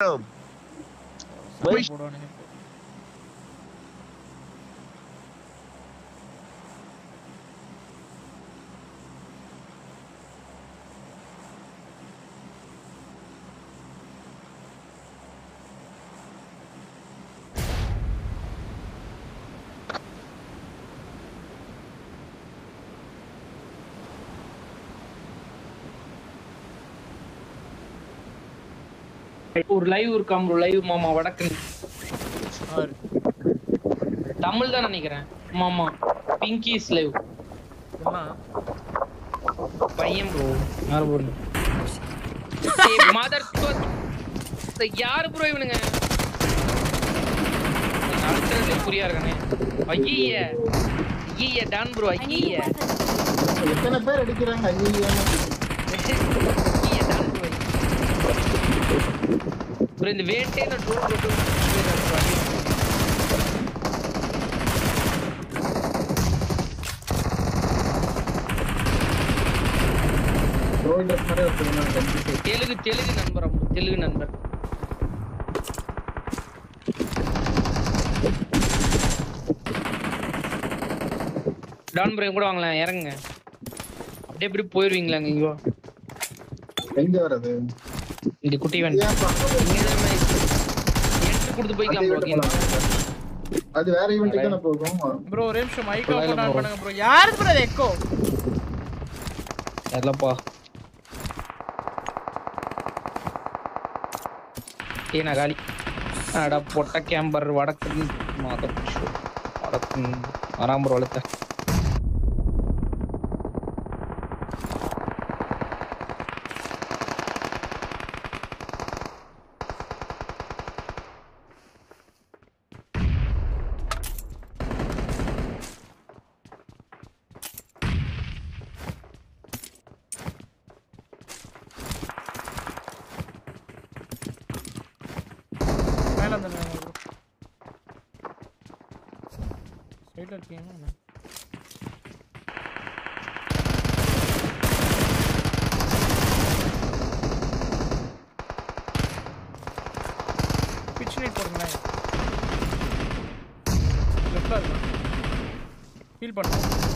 போய் போடுவானுங்க ஒரு லைவ் இருக்காம் ப்ரோ லைவ் மாமா வடக்கு தமிழ் தான் நினைக்கிறேன் மாமா பிங்கிஸ் லைவ் பையன் ப்ரோ யார் ப்ரோ மதர் யாரு ப்ரோ இவனுங்க அடுத்தது புரியா இருக்கானே ஐய ஐய டான் ப்ரோ ஐய எத்தனை பேர் அடிக்கிறாங்க ஐய ப்ரோ இந்த வேட்டே நான் ட்ரோன் போட்டு தெலுங்கு நண்பர் தெலுங்கு நண்பர் டான் ப்ரோ கூட வாங்கலாம் இறங்குங்க அப்படியே எப்படி போயிருவீங்களாங்க இங்கோ எங்க வரது இந்த குட்டி வந்து என்ட்ரி கொடுத்து போய்க்கலாம் ப்ரோ ஓகே அது வேற ஈவென்ட் தான போகும் ப்ரோ ஒரு நிமிஷம் மைக் ஆஃப் பண்ணுங்க ப்ரோ யாரு ப்ரோ அது எக்கோ தெரியலப்பா ஏனா காலி அட பொட்ட கேம்பர் வடக்கு மாதம் வடக்கு ஆறாம் ப்ரோ வளர்த்த ஃபீல் பண்ணுங்க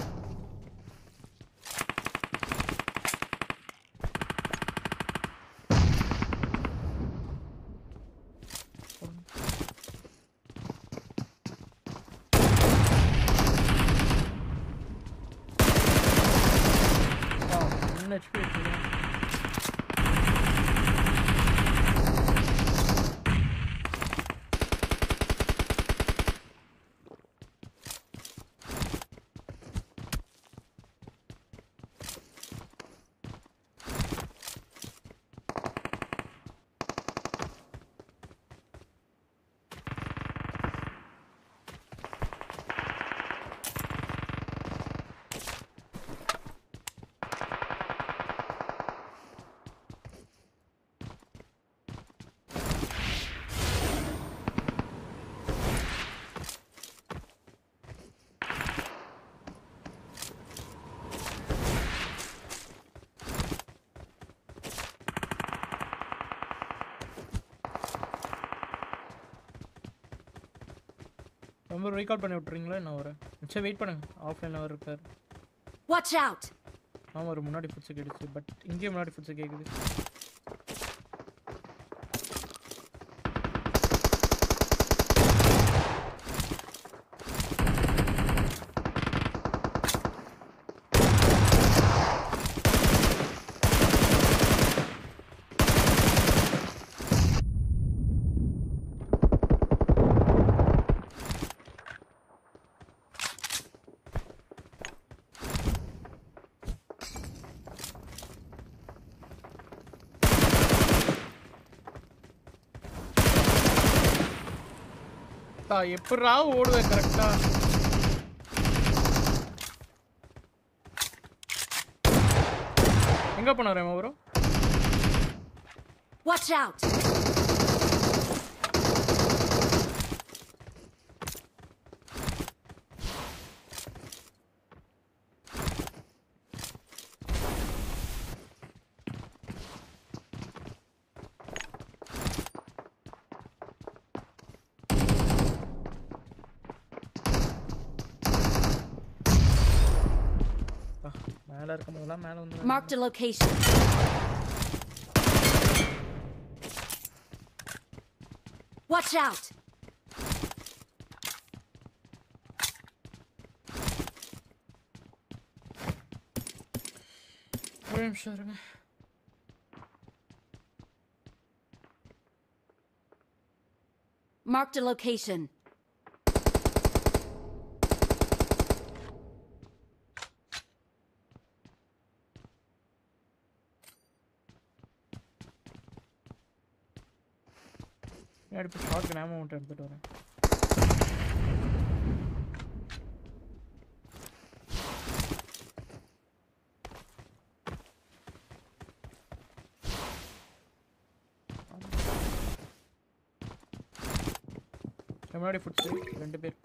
HP ரொம்ப ரீகால் பண்ணி விட்டுறீங்களா என்ன வர சரி வெயிட் பண்ணுங்க ஆஃப்லைன்ல வர இருக்கார் வாட்ச் அவுட் ஆமா ஒரு முன்னாடி ஃபுட்ஸ் கேக்குது பட் இங்கே முன்னாடி ஃபுட்ஸ் கேக்குது எப்படா ஓடுவே கரெக்ட்டா எங்க போனாரு ப்ரோ வாட்ச் அவுட் மேல இருக்கும்போதெல்லாம் மேல வந்து Marked a location. Watch out! ஒரு நிமிஷம் இருங்க. Marked a location. பின்னாடி போய் ஷார்ட் கன் மட்டும் எடுத்துட்டு வரேன். முன்னாடி ஃபுட்ஸ் 2 பேர்.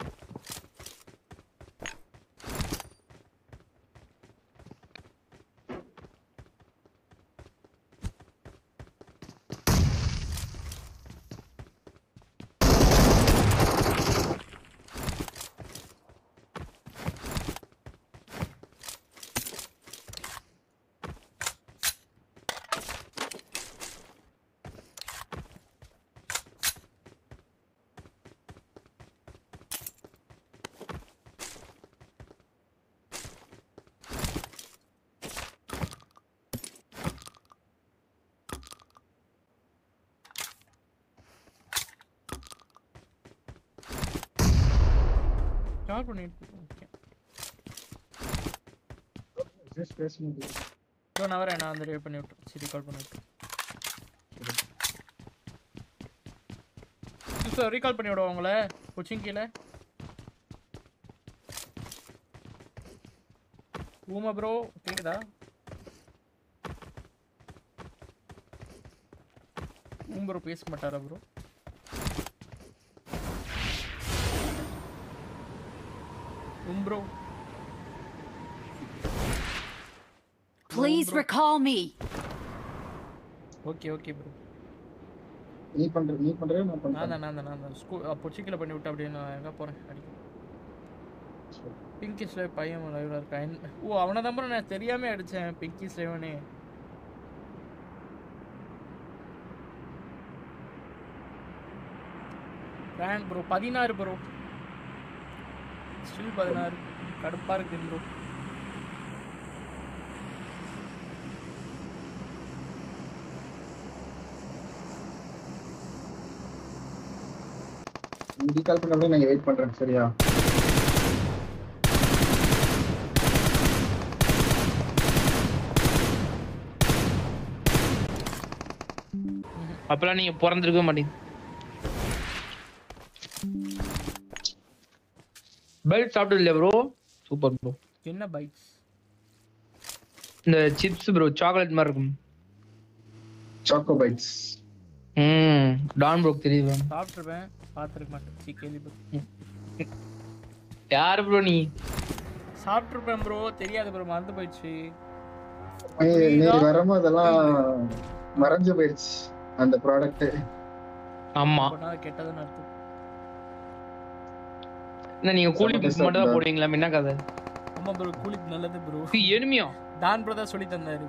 ஸ்டார்ட் பண்ணிட்டு ஓகே. ஜஸ்ட் பேசுங்க. நான் வரேன். நான் அந்த ரீ பண்ணி விட்டு சரி கால் பண்ணி விட்டு சார் ரீகால் பண்ணி விடுவோம் உங்களை கொச்சிங் கீழே. ஊமா ப்ரோ கேக்குதா? ப்ரோ பேச மாட்டாரா bro? Bro. Please recall me. Okay bro. நீ பண்ற நான் பண்றேன். நான் ஸ்கூல் பொச்சிக்கல பண்ணி விட்டு அப்படியே நான் எங்க போறேன் அடிக்க. பிங்கி ஸ்லைவ் பையன் லைவ்ல இருக்கான். ஓ அவன தான் ப்ரோ நான் தெரியாம அடிச்சேன் பிங்கி ஸ்லைவ்னே. Rank bro 16 bro. ஸ்டில் 16 கடுப்பா இருக்கு ப்ரோ. நீ கால் பண்ண அப்படியே நான் வெயிட் பண்றேன் சரியா? அப்பலாம் நீங்க பிறந்திருக்க மாட்டீங்க. பைட் சாப்பிட்டது இல்லையா ப்ரோ? Super bro. என்ன பைட்ஸ்? இந்த சிப்ஸ் ப்ரோ சாக்லேட் மாதிரி இருக்கும். Choco bytes. டான் ப்ரோ தெரியுது. சாப்பிட்டுருப்பேன் பார்த்துருக்க மாட்டேன். கேள்வி ப்ரோ. யார் ப்ரோ நீ? சாப்பிட்டுருப்பேன் ப்ரோ தெரியாது ப்ரோ மறந்து போயிடுச்சு. நீ வரும்போது அதெல்லாம் மறந்து போயிடுச்சு அந்த ப்ராடக்ட். ஆமா கெட்டதுன்னு அர்த்தம். என்ன நீங்க கூலிக்கு மட்டும் தான் போடுவீங்களா? என்ன கதை? ஆமா ப்ரோ கூலிக்கு நல்லது ப்ரோ. எனிமியா? டான் ப்ரோ தான் சொல்லி தந்தாரு.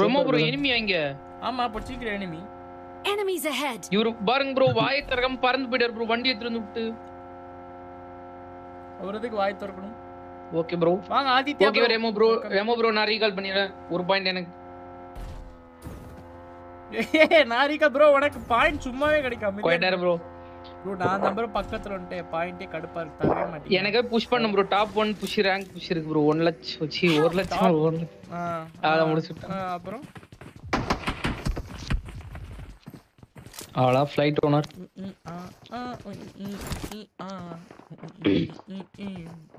ரொம்ப ப்ரோ எனிமியா இங்க? ஆமா பொச்சிக்கிற எனிமி. Enemies ahead. இவரு பாருங்க ப்ரோ வாயை திறக்காம பறந்து போயிட்டாரு ப்ரோ. வண்டி எடுத்துட்டு விட்டு. அவரதுக்கு வாய் திறக்கணும். Okay bro. வாங்க ஆதித்யா. ஓகே ரெமோ ப்ரோ நான் ரீகால் பண்ணிறேன். ஒரு பாயிண்ட் எனக்கு. நான் ரீகால் ப்ரோ உனக்கு பாயிண்ட் சும்மாவே கிடைக்காம. குவைட்டர் ப்ரோ. ப்ரோ நான் நம்பர் பக்கத்துல வந்துட்டே பாயிண்டே கடுப்பா இருக்கு தரவே மாட்டீங்க. எனக்கு புஷ் பண்ணு bro. Top 1 push rank push இருக்கு ப்ரோ. 1 லட்சம் வச்சி 1 லட்சம் அத முடிச்சிட்டேன். அப்புறம் அவளா ஃளைட் ஓனர்.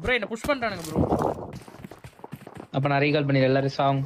ப்ரோ என்ன புஷ் பண்றானுங்க ப்ரோ. அப்ப நான் ரீகால் பண்ணிறேன் எல்லாரும் சாங்.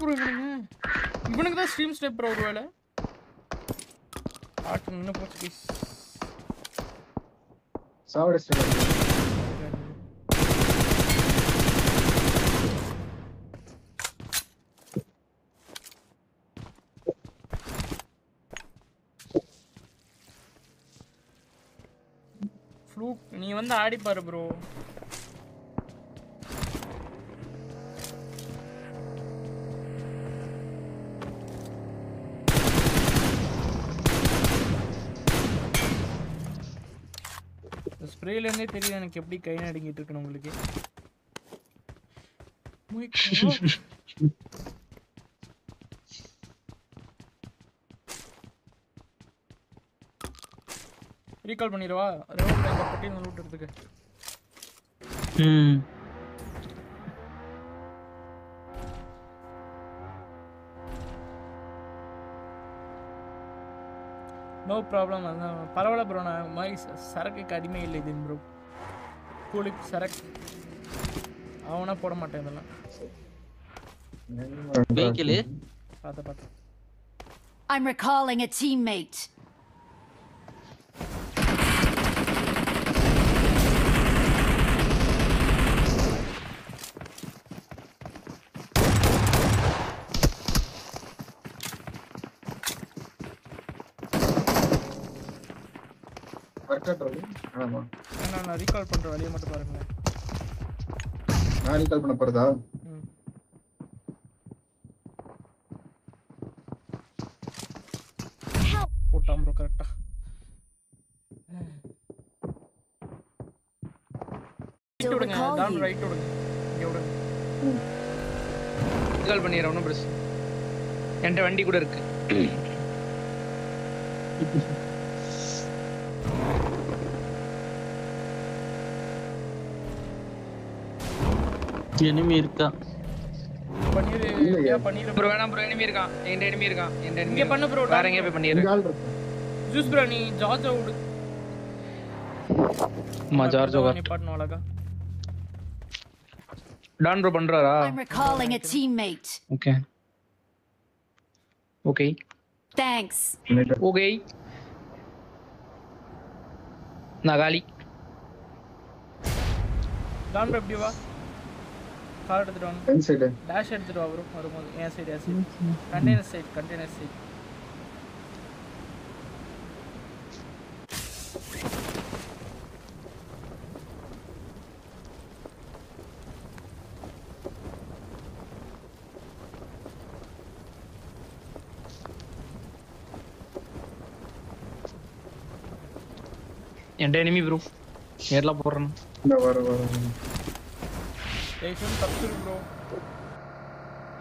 ப்ரோ இவனுக்கு தான் ஸ்ட்ரீம் ஸ்னைப்பர் ஒருவேளை ஆட்டு நின்று போச்சு ப்ளீஸ் சாவடிச்சிட்டு ஃப்ளூக் நீ வந்து ஆடி பாரு ப்ரோ ஸ்ப்ரேல இருந்தே தெரியுது எனக்கு எப்படி கை நடுங்கிட்டு இருக்குன்னு உங்களுக்கு ரீகால் பண்ணிடுவா ரவுண்ட்ல இந்த பட்டியல் லூட்டுறதுக்கு நோ ப்ராப்ளம் அதான் பரவாயில்ல ப்ரோ நான் மாதிரி சரக்குக்கு அடிமை இல்லை இது ப்ரோ கூலிக்கு சரக்கு அவனா போட மாட்டேன் இதெல்லாம் பார்த்த I'm recalling a teammate. நான் ரீகால் பண்ற வழியை மட்டும் பாருங்க நான் ரீகால் பண்ண போறதா போட்டாம் ப்ரோ கரெக்டா ரைட் விடுங்க டவுன் ரைட் விடுங்க இங்க விடுங்க ரீகால் பண்ணிடுறேன் ஒன்றும் பிரச்சனை என்கிட்ட வண்டி கூட இருக்கு எனிமி இருக்கா பண்ணிரு பண்ணிரு ப்ரோ வேணாம் ப்ரோ எனிமி இருக்கான் என்கிட்ட எனிமி இருக்கான் என்கிட்ட எனிமி இங்க பண்ணு ப்ரோ வேற எங்க போய் பண்ணிரு ஜூஸ் ப்ரோ நீ ஜார்ஜ் விடு ஜார்ஜ் நீ பாட்னோ அழகா டான் ப்ரோ பண்றாரா I'm recalling a teammate. Okay okay Thanks. Okay நகாலி டான் ப்ரோ எப்படி வா கார் எடுத்துட்டு வாங்க என் சைடு டாஷ் எடுத்துட்டு வா ப்ரோ வரும்போது என் சைடு கண்டெய்னர் சைடு என்கிட்ட எனிமி ப்ரோ நேர்ல போறேன் இந்த வர டேஷன் தப்பு ப்ரோ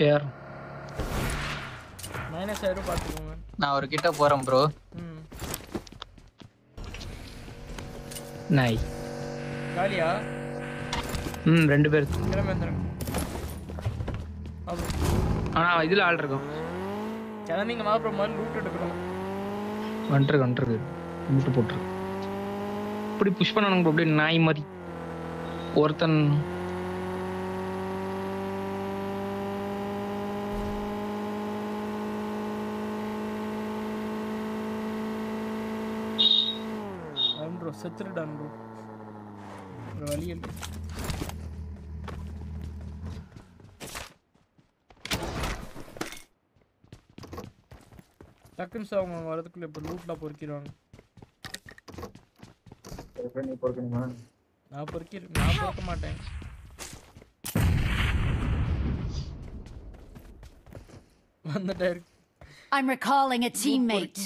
யார் மைனஸ் ஆயிரும் பாத்துக்கோங்க நான் ஒரு கிட்ட போறேன் ப்ரோ நாய் காலியா ரெண்டு பேர் கிளம்பி வந்துருங்க ஆனா இதுல ஆள் இருக்கும் கிளம்பிங்க மா ப்ரோ மாதிரி லூட் எடுக்கணும் வந்துருக்கு மூட்டு போட்டுருக்கு இப்படி புஷ் பண்ணணும் ப்ரோ அப்படியே நாய் மாதிரி ஒருத்தன் ப்ரோ செத்துடுடான் ப்ரோ ஒரு வழி இல்லை டக்குன்னு சார் அவங்க வரதுக்குள்ள இப்போ லூட்லாம் பொறுக்கிடுவாங்க நீ பொறுக்கணுமா நான் பொறுக்க மாட்டேன் வந்துட்டாரு I'm recalling a teammate.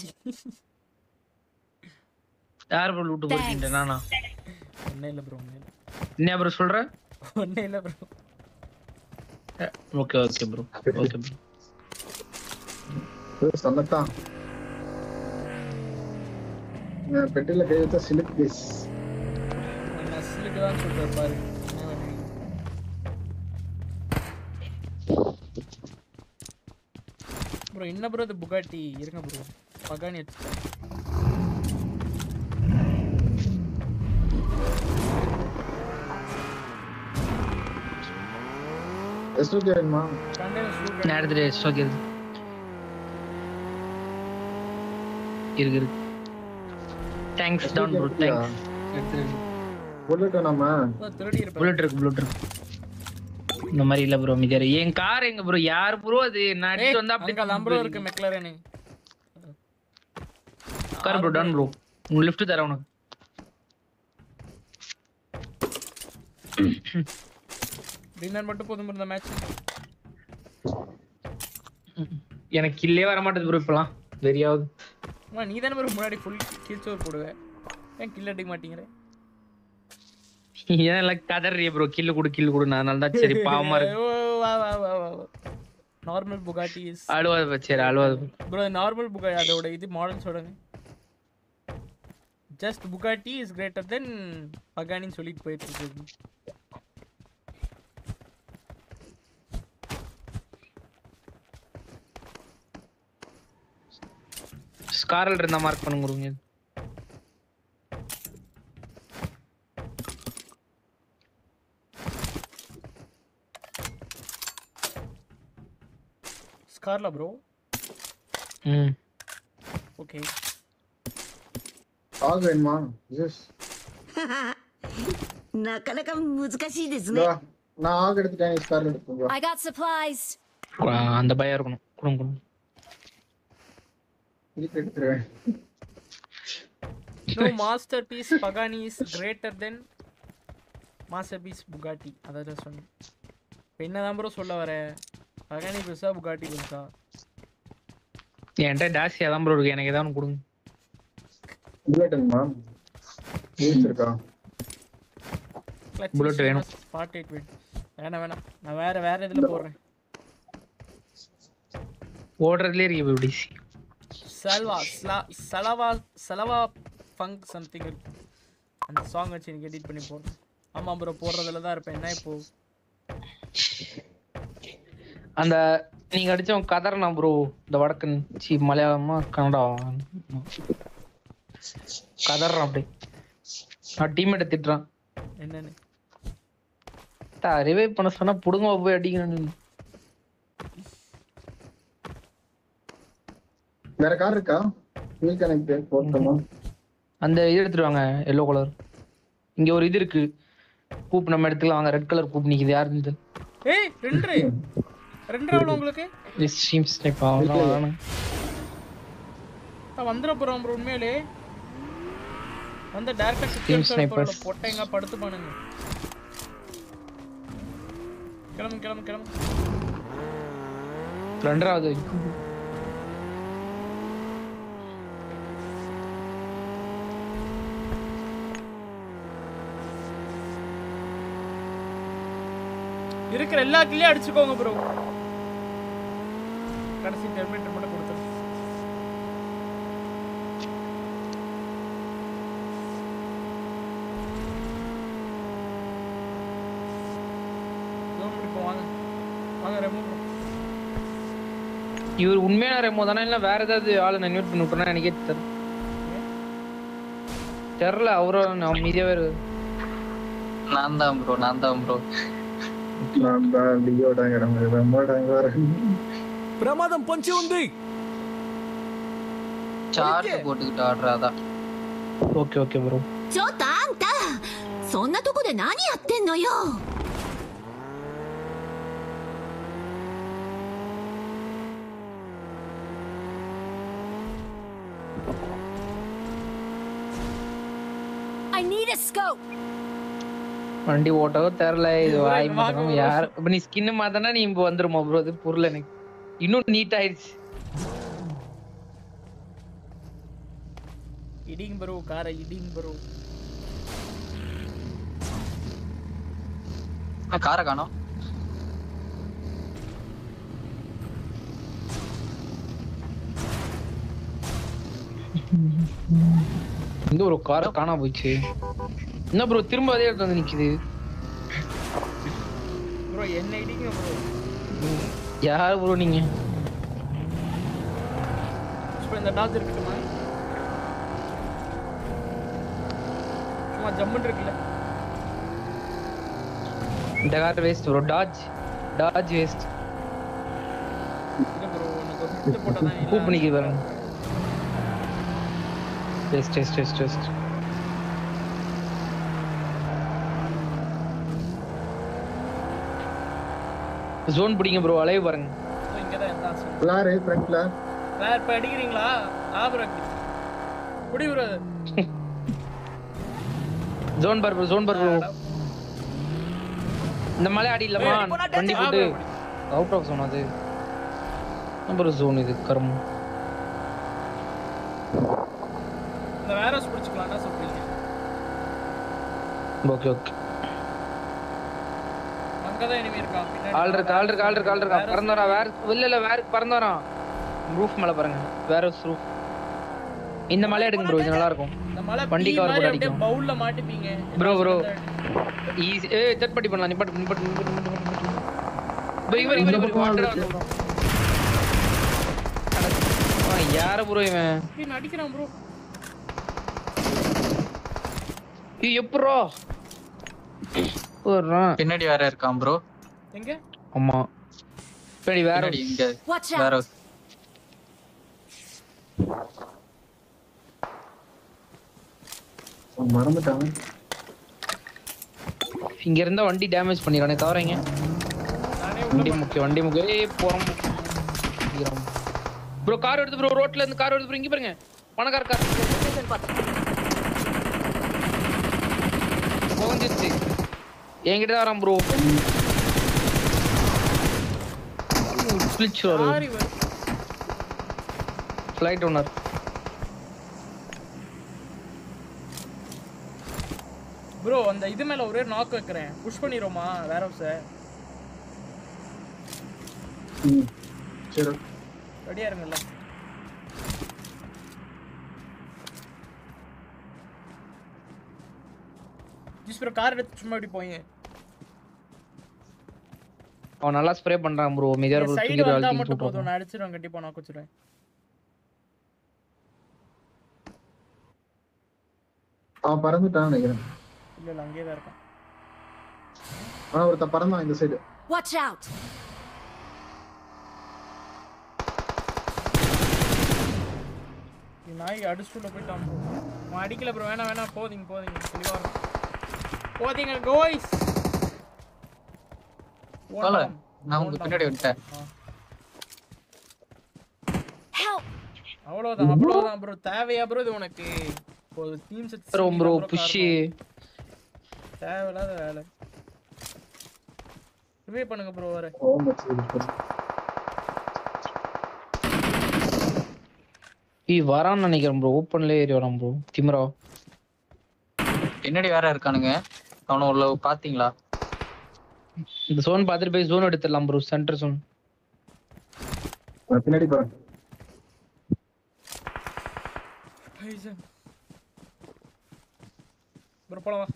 யார் ப்ரோ லூட் போறீங்க நானா ஒண்ணே இல்ல ப்ரோ என்ன ப்ரோ சொல்ற ஒண்ணே இல்ல ப்ரோ ஓகே ப்ரோ சொன்னதான் நான் பெட்டில கை வச்சா சிலிப் கேஸ் நான் சிலுக்கு தான் சொல்றேன் பாரு ப்ரோ என்ன ப்ரோ இது புகாட்டி இருங்க ப்ரோ பகானி எடுத்துட்டேன் எஸ்டூ கேமா கண்டெய்னர் ஷூட் நான் எடுத்துட்டு ஸ்டாக் இருக்கு தேங்க்ஸ் டான் ப்ரோ தேங்க்ஸ் எடுத்துட்டு புல்லட் நம்ம திருடி இருப்பேன். புல்லட் இருக்கு இந்த மாதிரி இல்ல ப்ரோ மிதியாரு என் கார் எங்க ப்ரோ யார் ப்ரோ அது நான் அடிச்சு வந்தா அங்க நம்பரும் இருக்கு McLaren. Car bro don bro உங்க லிஃப்ட் தர உனக்கு டின்னர் மட்டும் போதும் இந்த மேட்ச். எனக்கு கில்லே வர மாட்டேது ப்ரோ இப்பலாம் வெறியாவது. நீ தானே ப்ரோ முன்னாடி ஃபுல் கில் ஸ்கோர் போடுவ, ஏன் கில் அடிக்க மாட்டீங்கற? ஏன் லைக் கதறிய ப்ரோ கில் கொடு அதனால தான் சரி பாவமா இருக்கு. நார்மல் புகாட்டி இஸ் அழுவாத சரி அழுவாத ப்ரோ. நார்மல் புகாட்டி அதோட இது மாடல் சொல்லுங்க. Just Bugatti is greater than பகானின்னு சொல்லிட்டு போயிட்டு இருக்கு. ஸ்காரல் இருந்தா மார்க் பண்ணுங்க. ஸ்கார்லா ப்ரோ. ஓகே ஆக வேணுமா? எஸ்なかなか難しいですね。நான் ஆக எடுத்துட்டேன், ஸ்கார் எடுத்துங்க. I got supplies. அந்த பயம் இருக்கணும் குடுங்க. இதுக்கு எடுத்துறேன். No masterpiece Pagani is greater than masterpiece Bugatti. அதான் சொன்னேன். என்னதான் ப்ரோ சொல்ல வர? பகானி பெருசா புகாட்டி பெருசா? என்கிட்ட டாசியா தான் ப்ரோ இருக்கு, எனக்கு ஏதாவது கொடுங்க. புல்லட்மா இருக்கா? புல்லட் வேணும். 48 வெயிட் வேணாம் நான் வேற இதுல போறேன். ஓடுறதுலயே இருக்கு ப்ரோ டிசி. சலவா ஃபங்க் சம்திங் இருக்கு. அந்த சாங் வச்சு எனக்கு எடிட் பண்ணி போடுறேன். ஆமா ப்ரோ போடுறதுல தான் இருப்பேன். என்ன இப்போ அந்த நீங்க அடிச்சவன் கதறனா ப்ரோ, இந்த வடக்கன் மலையாளமா கன்னடா கதறான் அப்படி. நான் டீம்மேட்டை திட்டுறான் என்னன்னு ரிவைவ் பண்ண சொன்னா புடுங்க போய் அடிக்கணும். வேற கார் இருக்கா? வீல் கனெக்ட் போட்டோமா? அந்த இது எடுத்துருவாங்க எல்லோ கலர். இங்க ஒரு இது இருக்கு கூப், நம்ம எடுத்துக்கலாம் வாங்க. ரெட் கலர் கூப் நிக்குது. யாரு இது? ஏய் ரெண்டு ராவுல உங்களுக்கு ஸ்ட்ரீம் ஸ்னைப் ஆவலாம். வந்துற போறோம் ப்ரோ. உண்மையிலே வந்து டைரக்டா Team snipers. போட்டேங்க படுத்து பானுங்க. கிளம்பு ரெண்டாவது இருக்கிற எல்லா கில்லையும் அடிச்சுக்கோங்க ப்ரோ. கடைசி டெர்மினேட்டர் மட்டும் கொடுத்துரு. வாங்க ரெமோ. இவர் உண்மையான ரெமோ தானே இல்ல வேற ஏதாவது ஆளை இன்வைட் பண்ணி விட்டோம்னா எனக்கே தெரியல. அவரும் அமைதியாவே இருக்கு. நான் தான் ப்ரோ நான் தான் லியோடாங்கறேன். ரெமோடாங்க வர ప్రమాదం పొంచి ఉంది. சார்ஜ் போட்டுக்கிட்டு ஆடுறாதா? Okay bro. ちょっとあんた、そんなとこで何やってんのよ。I need a scope. வண்டி ஓட்டவோ தெரியல. இது வாய் மாத்தணும் யார். இப்ப நீ ஸ்கின் மாத்தனா நீ இப்ப வந்துருமா ப்ரோ? அது புரியல எனக்கு. இன்னும் நீட் ஆயிடுச்சு. இடிங் ப்ரோ கார இடிங் ப்ரோ. காரை காணோம். இந்த ஒரு காரை காணா போயிடுச்சு. என்ன ப்ரோ திரும்ப அதே இடத்துல வந்து நிக்குது ப்ரோ? என்ன இடிங்க ப்ரோ? யார் ப்ரோ நீங்க? இந்த டாஜ் இருக்குமா? சும்மா ஜம்முன்னு இருக்குல்ல. இந்த கார் வேஸ்ட் ப்ரோ. டாஜ் வேஸ்ட். இது போட்டதான் இல்ல. கூப் பண்ணிக்க பாருங்க. டெஸ்ட். ஜோன் பிடிங்க ப்ரோ, அலைவ் பாருங்க. இங்க தான் எந்த ஆசை. லாரி ஃப்ரண்ட்ல வேற இப்ப அடிக்கிறீங்களா? ப்ரோ குடி ப்ரோ. ஜோன் பார் ப்ரோ. இந்த மலை அடி இல்லமா வண்டி போட்டு அவுட் ஆஃப் ஜோன். அது நம்பர் ஜோன் இது கர்மம். இந்த வேற ஹவுஸ் பிடிச்சுக்கலாம்னா சொல்றீங்க. ஓகே அங்கதான் எனிமி இருக்கா. ஆள் இருக்கா. பறந்தறா வேற இல்ல வேற பறந்தறா. ரூஃப் மேல பாருங்க. வேற ரூஃப். இந்த மலை எடுங்க ப்ரோ, இது நல்லா இருக்கும். இந்த மலை வண்டி கவர் போட்டு அடிக்கும். பவுல்ல மாட்டிப்பீங்க ப்ரோ ஈஸி. தட் படி பண்ணலாம். நிப்பாட்டு. இவர் வாட்டர் வந்து யார ப்ரோ இவன்? இவன் அடிக்கிறான் ப்ரோ. எப்பறோ போறான்? பின்னாடி வேற இருக்கான் ப்ரோ. எங்க? ஆமா பின்னாடி வேற இங்க Watch வேற out! மறந்துட்டாங்க. இங்க இருந்தா வண்டி டேமேஜ் பண்ணிரானே. கவரங்க. வண்டி முக்கியம். ஏய் போறோம் ப்ரோ. கார் எடுத்து ப்ரோ, ரோட்ல இருந்து கார் எடுத்து ப்ரோ. இங்க பாருங்க, பணக்கார கார் போந்துச்சு. என்கிட்ட தான் வரான் ப்ரோ. ஸ்பிளிட்ச் வரும். Sorry bro. Flight owner. Bro அந்த இது மேல ஒரே நாக் வைக்கிறேன். புஷ் பண்ணிரோமா வேற ஹவுஸ்? சரி ரெடியா இருங்கல்ல. ஜிஸ் ப்ரோ கார் எடுத்து சும்மா இப்படி போங்க. அவன் நல்லா ஸ்ப்ரே பண்றான் ப்ரோ. மிதர் ப்ரோ சைடு வந்தா மட்டும் போதும், நான் அடிச்சிடுவேன் கண்டிப்பா. நான் குச்சிடுவேன். அவன் பறந்துட்டான் நினைக்கிறேன். இல்ல அங்கேயே தான் இருக்கான். ஒருத்த பறந்தான் இந்த சைடு. Watch out! நாய் அடிச்சுள்ள போயிட்டான் ப்ரோ. அவன் அடிக்கல ப்ரோ. வேணாம் போதீங்க தெளிவா வரும். போதீங்க கோய்ஸ். போல நான் உங்க பின்னாடி வந்துட்டேன். Help! அவ்வளவுதான் ப்ரோ. தேவையா ப்ரோ இது உனக்கு? ஒரு டீம் செட் ப்ரோ புஷ். தேவையில்லாத வேலை. ரிவே பண்ணுங்க ப்ரோ. வர வரான்னு நினைக்கிறேன் ப்ரோ. ஓப்பன்ல ஏறி வரான் ப்ரோ. திமிரா பின்னாடி வேற இருக்கானுங்க. அவன உள்ள பாத்தீங்களா? இந்த ஜோன் பாத்துட்டு போய் ஜோன் எடுத்துடலாம் ப்ரோ. சென்டர் ஜோன் பின்னாடி போறேன். ப்ரோ போலாம் வா.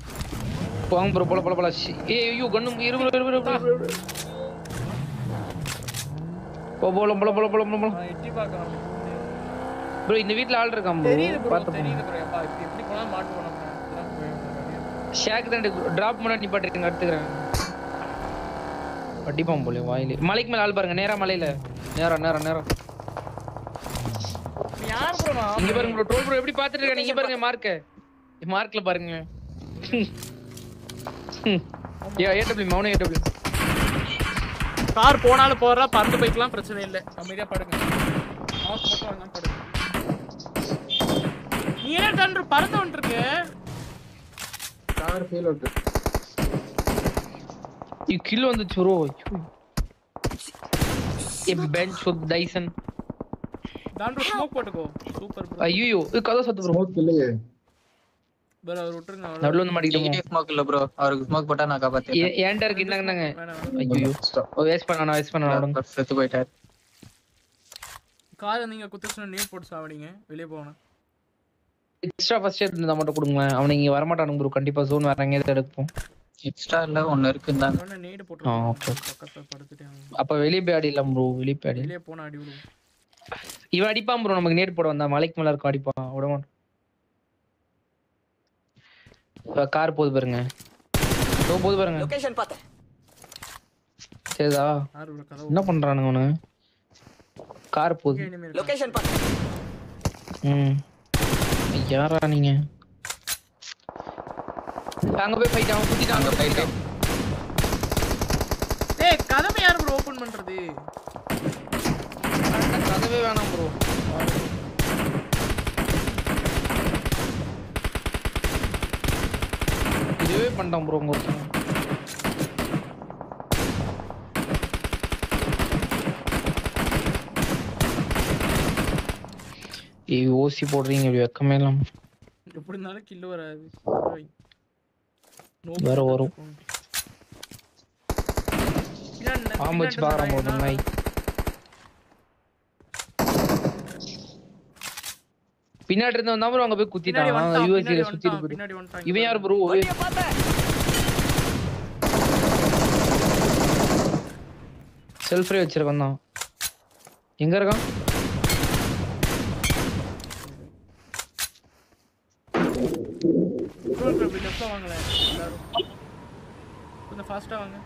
போங்க ப்ரோ. போல ஏய் ஐயோ கண்ணு இரு போல. எட்டி பார்க்கலாம் ப்ரோ. இந்த வீட்ல ஆள் இருக்கான் ப்ரோ. தெரியுது ப்ரோ. பாத்து தெரியுது ப்ரோ. அப்பா இப்படி போனா மாட்டுவோம் நம்ம. ஷாக் தான் டிராப் பண்ண நிப்பாட்டிருங்க. எடுத்துக்கிறேன். அடிப்பான் போல வாயில. மலைக்கு மேல ஆள் பாருங்க. நேரா மலையில. நேரா யார் ப்ரோ? இங்க பாருங்க ப்ரோ. ட்ரோல் ப்ரோ எப்படி பாத்துட்டு இருக்க? நீங்க பாருங்க மார்க்ல பாருங்க. ஏடபிள்யூ மௌன ஏடபிள்யூ. கார் போனாலும் போறா. பறந்து போய்க்கலாம், பிரச்சனை இல்ல. அமைதியா படுங்க. மாஸ் மட்டும் வாங்க படுங்க. நீ ஏன் தண்டு பறந்து வந்துருக்கு? Car feel out. கில் வந்துச்சு ப்ரோ. Bench with Tyson. தாண்டு ஸ்மோக் போட்டுக்கோ. Super bro. ஐயோ கதா சத்து ப்ரோ. ஸ்மோக் இல்லையே ப்ரோ. அவர் விட்டுருங்க. நடுவுல வந்து மாட்டிக்கிட்டோம். நெகட்டிவ் ஸ்மோக் இல்ல ப்ரோ. அவருக்கு ஸ்மோக் போட்டா நான் காப்பாத்திட்டேன். ஏன்டா இருக்கு இந்தாங்க. வேணாம். ஐயோ வேஸ்ட் பண்ணானே. செத்து போயிட்டார். கார் நீங்க குத்துச்சுனா நீட் போட்டு சாவடிங்க. வெளிய போகணும். எக்ஸ்ட்ரா ஃபர்ஸ்ட் எய்ட் இருந்தா மட்டும் கொடுங்க. அவன் இங்க வர மாட்டானுங்க ப்ரோ. கண்டிப்பா ஜோன் வேற எங்கேயாவது எடுப்போம். எக்ஸ்ட்ரா இல்ல ஒன்னு இருக்குங்க. அவன நீட் போட்டுறோம். பக்கத்துல படுத்துட்டே. அப்ப வெளிய போய் அடிலாம் ப்ரோ. வெளிய போனா அடி விடுவோம். இவன் அடிப்பான் ப்ரோ. நமக்கு நேட் போட வந்தா மலைக்கு மேல இருக்க அடிப்பான். விடமாட்டான். கார் போகுது பாருங்க. போகுது பாருங்க. லொகேஷன் பார்த்தேன். சரிதா? என்ன பண்றானுங்க அவனு? கார் போகுது. enemy இருக்கான். லொகேஷன் பாத்து. யாரா நீங்க? அங்க போய் ஃபைட் அவன் குத்திட்டான். அங்க போயிட்டு டேய் கதவை யார் ப்ரோ ஓபன் பண்றது? கதவே வேணாம் ப்ரோ. இதுவே பண்ணிட்டான் ப்ரோ உங்க ஒருத்தன். ஓசி போடுறீங்க இப்படி வெக்கமே இல்லாம. எப்படி இருந்தாலும் கில் வராது. வேற வரும். பாம்பு வச்சு பாக்குறான் போது நாய். பின்னாடி இருந்து வந்தா ப்ரோ அங்க போய் குத்திட்டான். யூஎஸ்சில சுத்தி இருக்கு. இவன் யார் ப்ரோ? செல்ஃப் ரே வச்சிருக்கான் தான். எங்க இருக்கான்? லெஃப்டா வாங்கல எல்லாரும். கொஞ்சம் ஃபாஸ்டா வாங்க.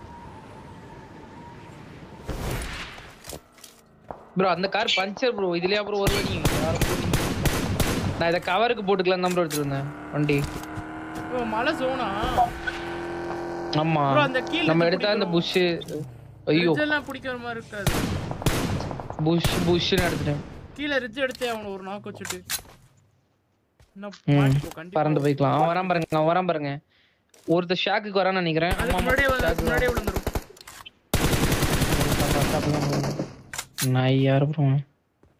ப்ரோ அந்த கார் பஞ்சர் ப்ரோ. இதுலயா ப்ரோ ஒரு வழி? நான் இத கவருக்கு போட்டுக்கலாம் தான் ப்ரோ எடுத்துட்டு வந்தேன் வண்டி. ப்ரோ மலை ஜோனா? ஆமா ப்ரோ அந்த கீழ நம்ம எடுத்தா அந்த புஷ். ஐயோ இதெல்லாம் பிடிக்கிற மாதிரி இருக்காது. புஷ்னு எடுத்துட்டேன். கீழ ரிட்ஜ் எடுத்தே அவன ஒரு நாக் வச்சிட்டு. என்ன மாட்டிக்கோ கண்டிப்பா. பறந்து போய்க்கலாம். அவன் வரான் பாருங்க. ஒருத்த ஷாக்குக்கு வரான்னு நினைக்கிறேன். அதுக்கு முன்னாடியே விழுந்துரும். நான் யார் ப்ரோ?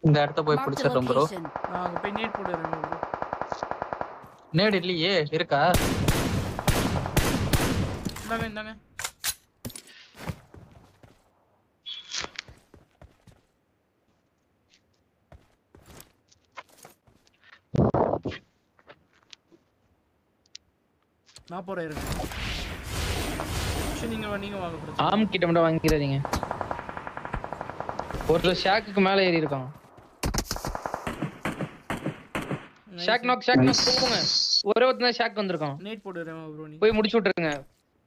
இந்த இடத்த போய் Marked a பிடிச்சிடுறோம் ப்ரோ. location. நான் அங்க போய் நேட் போடுறேன் ப்ரோ. நேடு இல்லையே இருக்கா? இந்தாங்க. நான் போறேன் இருங்க. நீங்க வாங்க பிரச்சனை. ஆம் கிட்ட மட்டும் வாங்கிடாதீங்க. ஒரு ஷாக்குக்கு மேல ஏறி இருக்கான். ஷாக் நாக் போங்க. ஒரே ஒருத்தன் ஷாக் வந்திருக்கான். நேட் போடுறேன் ப்ரோ. நீ போய் முடிச்சு விட்டுருங்க.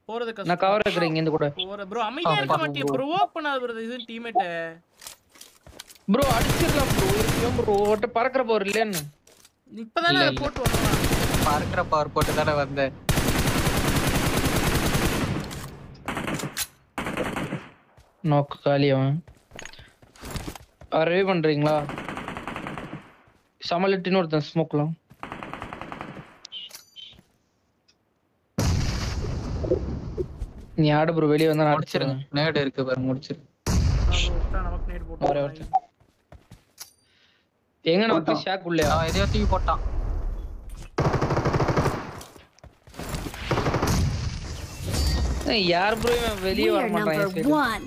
போறது கஷ்டம். நான் கவர் வைக்கிறேன் இங்க இருந்து கூட. போற ப்ரோ அமைதியா இருக்க மாட்டியே. ப்ரோவோக் பண்ணாத ப்ரோ. இது டீம்மேட். ப்ரோ அடிச்சிரலாம் ப்ரோ. ஏன் ப்ரோ ஒட்ட பறக்கற பவர் இல்லன்னு? இப்பதானே அத போட்டு வந்தோம். பறக்கற பவர் போட்டு தான வந்தேன். நாக் காலியவன். அரே பண்றீங்களா? சமலட்டின ஒருத்தன் ஸ்மோக்லாம். நீ ஆடு ப்ரோ வெளிய வந்தா நான் முடிச்சிருங்க. நேடு இருக்கு பாருங்க முடிச்சிரு. நமக்கு நேட் போட்டு. எங்க நமக்கு ஷாக் உள்ளயா? அவன் எதையோ தூக்கி போட்டான். யார் ப்ரோ வெளிய We வர are மாட்டான் number சைடு. 1.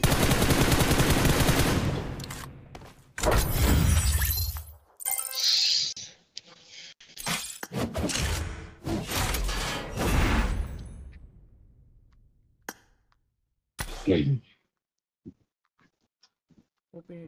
ஓபன்